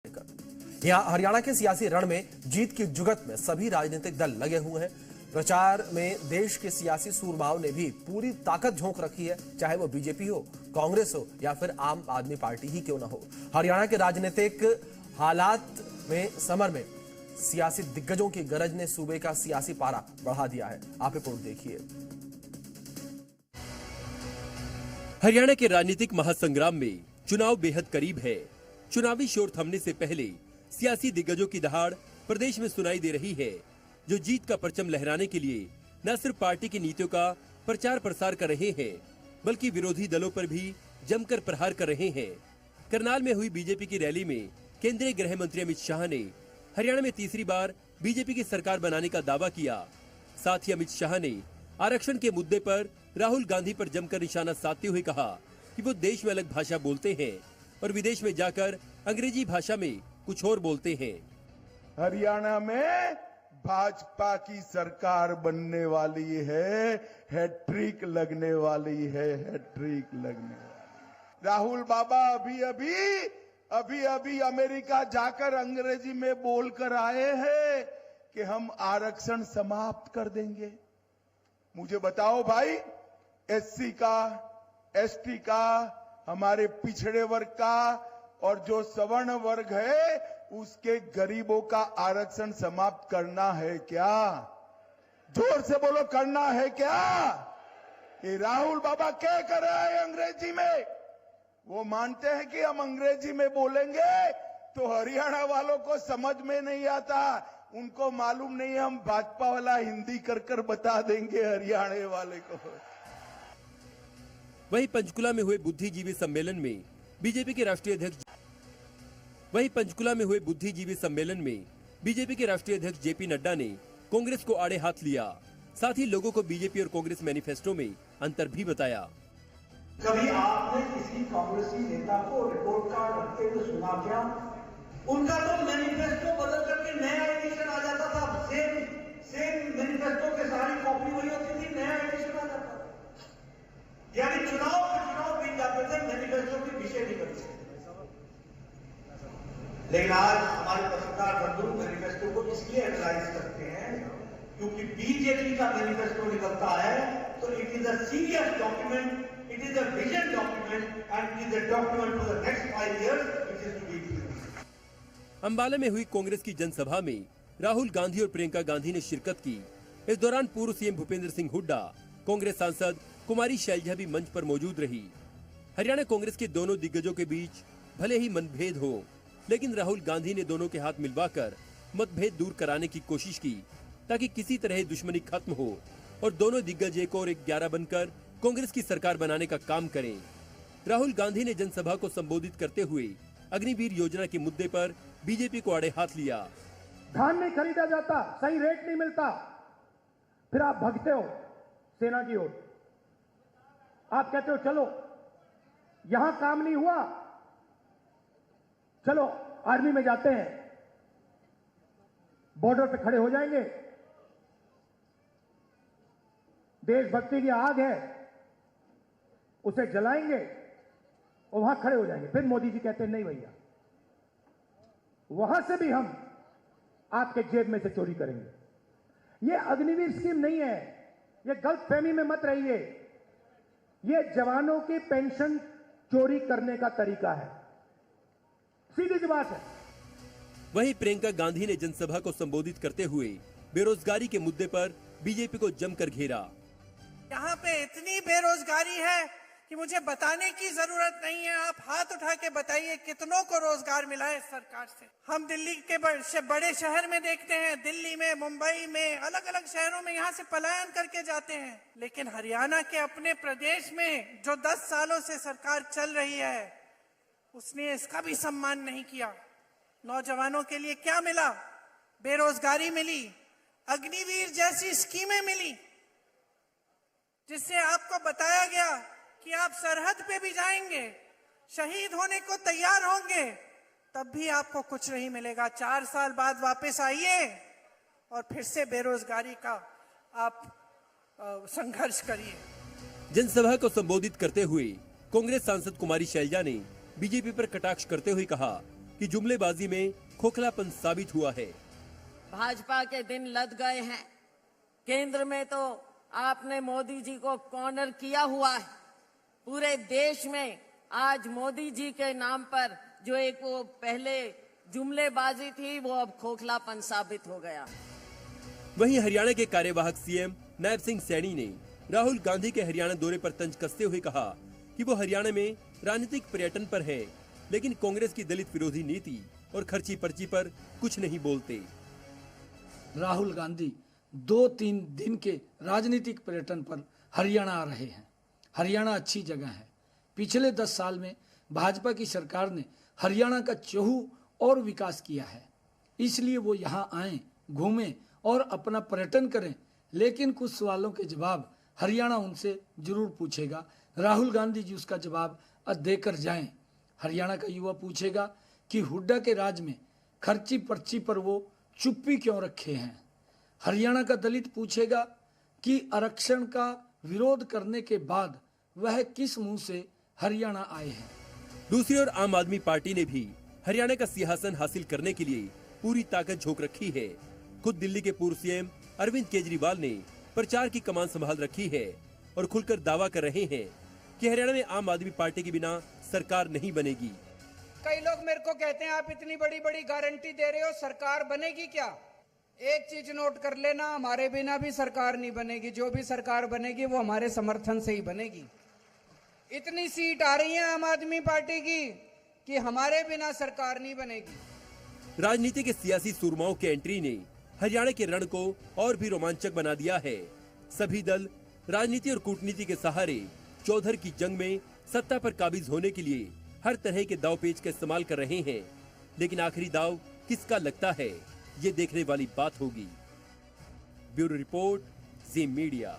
यहाँ हरियाणा के सियासी रण में जीत की जुगत में सभी राजनीतिक दल लगे हुए हैं। प्रचार में देश के सियासी सूरमाओं ने भी पूरी ताकत झोंक रखी है, चाहे वो बीजेपी हो, कांग्रेस हो या फिर आम आदमी पार्टी ही क्यों न हो। हरियाणा के राजनीतिक हालात में समर में सियासी दिग्गजों की गरज ने सूबे का सियासी पारा बढ़ा दिया है। आप रिपोर्ट देखिए। हरियाणा के राजनीतिक महासंग्राम में चुनाव बेहद करीब है। चुनावी शोर थमने से पहले सियासी दिग्गजों की दहाड़ प्रदेश में सुनाई दे रही है, जो जीत का परचम लहराने के लिए न सिर्फ पार्टी की नीतियों का प्रचार प्रसार कर रहे हैं, बल्कि विरोधी दलों पर भी जमकर प्रहार कर रहे हैं। करनाल में हुई बीजेपी की रैली में केंद्रीय गृह मंत्री अमित शाह ने हरियाणा में तीसरी बार बीजेपी की सरकार बनाने का दावा किया। साथ ही अमित शाह ने आरक्षण के मुद्दे पर राहुल गांधी पर जमकर निशाना साधते हुए कहा कि वो देश में अलग भाषा बोलते हैं और विदेश में जाकर अंग्रेजी भाषा में कुछ और बोलते हैं। हरियाणा में भाजपा की सरकार बनने वाली है, हैट्रिक लगने वाली है, हैट्रिक लगने वाली। राहुल बाबा अभी अमेरिका जाकर अंग्रेजी में बोलकर आए हैं कि हम आरक्षण समाप्त कर देंगे। मुझे बताओ भाई, एससी का, एसटी का, हमारे पिछड़े वर्ग का और जो सवर्ण वर्ग है उसके गरीबों का आरक्षण समाप्त करना है क्या? जोर से बोलो, करना है क्या? ये राहुल बाबा क्या कर रहा है अंग्रेजी में? वो मानते हैं कि हम अंग्रेजी में बोलेंगे तो हरियाणा वालों को समझ में नहीं आता। उनको मालूम नहीं है हम भाजपा वाला हिंदी कर कर बता देंगे हरियाणा वाले को। वहीं पंचकुला में हुए बुद्धिजीवी सम्मेलन में बीजेपी के राष्ट्रीय अध्यक्ष जेपी नड्डा ने कांग्रेस को आड़े हाथ लिया। साथ ही लोगों को बीजेपी और कांग्रेस मैनिफेस्टो में अंतर भी बताया। कभी आपने किसी कांग्रेसी नेता को रिपोर्ट कार्ड रखते हुए सुना क्या? उनका तो मैनिफेस्टो बदल करके नया एडिशन आ जाता था। सेम मैनिफेस्टो के सारी कॉपी वही होती थी, नया एडिशन आ जाता था। यानी चुनाव बीत जाते थे, मैनिफेस्टो के विषय नहीं कर सकते। लेकिन आज हमारे पत्रकार बंधु मैनिफेस्टो को इसलिए एनालाइज करते हैं क्योंकि बीजेपी का मैनिफेस्टो निकलता है तो it is a serious document, it is a vision document and it is a document for the next 5 years which is to be implemented. Ambala में हुई कांग्रेस की जनसभा में राहुल गांधी और प्रियंका गांधी ने शिरकत की। इस दौरान पूर्व सीएम भूपेंद्र सिंह हुड्डा, कांग्रेस सांसद कुमारी शैलजा भी मंच पर मौजूद रही। हरियाणा कांग्रेस के दोनों दिग्गजों के बीच भले ही मतभेद हो, लेकिन राहुल गांधी ने दोनों के हाथ मिलवाकर मतभेद दूर कराने की कोशिश की ताकि किसी तरह दुश्मनी खत्म हो और दोनों दिग्गज एक और 11 बनकर कांग्रेस की सरकार बनाने का काम करें। राहुल गांधी ने जनसभा को संबोधित करते हुए अग्निवीर योजना के मुद्दे पर बीजेपी को आड़े हाथ लिया। धान नहीं खरीदा जाता, सही रेट नहीं मिलता, फिर आप भगते हो सेना की ओर। आप कहते हो चलो यहां काम नहीं हुआ, चलो आर्मी में जाते हैं, बॉर्डर पे खड़े हो जाएंगे, देशभक्ति की आग है उसे जलाएंगे और वहां खड़े हो जाएंगे। फिर मोदी जी कहते हैं नहीं भैया, वहां से भी हम आपके जेब में से चोरी करेंगे। यह अग्निवीर स्कीम नहीं है, यह गलतफहमी में मत रहिए। यह जवानों की पेंशन चोरी करने का तरीका है, सीधी सी बात है। वहीं प्रियंका गांधी ने जनसभा को संबोधित करते हुए बेरोजगारी के मुद्दे पर बीजेपी को जमकर घेरा। यहाँ पे इतनी बेरोजगारी है कि मुझे बताने की जरूरत नहीं है। आप हाथ उठा के बताइए कितनों को रोजगार मिला है सरकार से। हम दिल्ली के बड़े शहर में देखते हैं, दिल्ली में, मुंबई में, अलग अलग शहरों में यहाँ से पलायन करके जाते हैं। लेकिन हरियाणा के अपने प्रदेश में जो 10 सालों से सरकार चल रही है, उसने इसका भी सम्मान नहीं किया। नौजवानों के लिए क्या मिला? बेरोजगारी मिली, अग्निवीर जैसी स्कीमें मिली, जिससे आपको बताया गया कि आप सरहद पे भी जाएंगे, शहीद होने को तैयार होंगे, तब भी आपको कुछ नहीं मिलेगा। 4 साल बाद वापस आइए और फिर से बेरोजगारी का आप संघर्ष करिए। जनसभा को संबोधित करते हुए कांग्रेस सांसद कुमारी शैलजा ने बीजेपी पर कटाक्ष करते हुए कहा कि जुमलेबाजी में खोखलापन साबित हुआ है। भाजपा के दिन लद गए हैं। केंद्र में तो आपने मोदी जी को कॉर्नर किया हुआ है। पूरे देश में आज मोदी जी के नाम पर जो एक वो पहले जुमलेबाजी थी वो अब खोखलापन साबित हो गया। वहीं हरियाणा के कार्यवाहक सीएम नायब सिंह सैनी ने राहुल गांधी के हरियाणा दौरे पर तंज कसते हुए कहा कि वो हरियाणा में राजनीतिक पर्यटन पर है, लेकिन कांग्रेस की दलित विरोधी नीति और खर्ची पर्ची पर कुछ नहीं बोलते। राहुल गांधी 2-3 दिन के राजनीतिक पर्यटन पर हरियाणा आ रहे हैं। हरियाणा अच्छी जगह है। पिछले 10 साल में भाजपा की सरकार ने हरियाणा का चहु और विकास किया है, इसलिए वो यहाँ आए, घूमें और अपना पर्यटन करें। लेकिन कुछ सवालों के जवाब हरियाणा उनसे जरूर पूछेगा। राहुल गांधी जी उसका जवाब देकर जाएं। हरियाणा का युवा पूछेगा कि हुड्डा के राज में खर्ची पर्ची पर वो चुप्पी क्यों रखे हैं। हरियाणा का दलित पूछेगा कि आरक्षण का विरोध करने के बाद वह किस मुंह से हरियाणा आए हैं। दूसरी ओर आम आदमी पार्टी ने भी हरियाणा का सिंहासन हासिल करने के लिए पूरी ताकत झोंक रखी है। खुद दिल्ली के पूर्व सीएम अरविंद केजरीवाल ने प्रचार की कमान संभाल रखी है और खुलकर दावा कर रहे हैं कि हरियाणा में आम आदमी पार्टी के बिना सरकार नहीं बनेगी। कई लोग मेरे को कहते हैं आप इतनी बड़ी बड़ी गारंटी दे रहे हो, सरकार बनेगी क्या? एक चीज नोट कर लेना, हमारे बिना भी सरकार नहीं बनेगी। जो भी सरकार बनेगी वो हमारे समर्थन से ही बनेगी। इतनी सीट आ रही है आम आदमी पार्टी की कि हमारे बिना सरकार नहीं बनेगी। राजनीति के सियासी सुरमाओं के एंट्री ने हरियाणा के रण को और भी रोमांचक बना दिया है। सभी दल राजनीति और कूटनीति के सहारे चौधर की जंग में सत्ता पर काबिज होने के लिए हर तरह के दाव पेच का इस्तेमाल कर रहे हैं, लेकिन आखिरी दाव किसका लगता है ये देखने वाली बात होगी। ब्यूरो रिपोर्ट, जी मीडिया।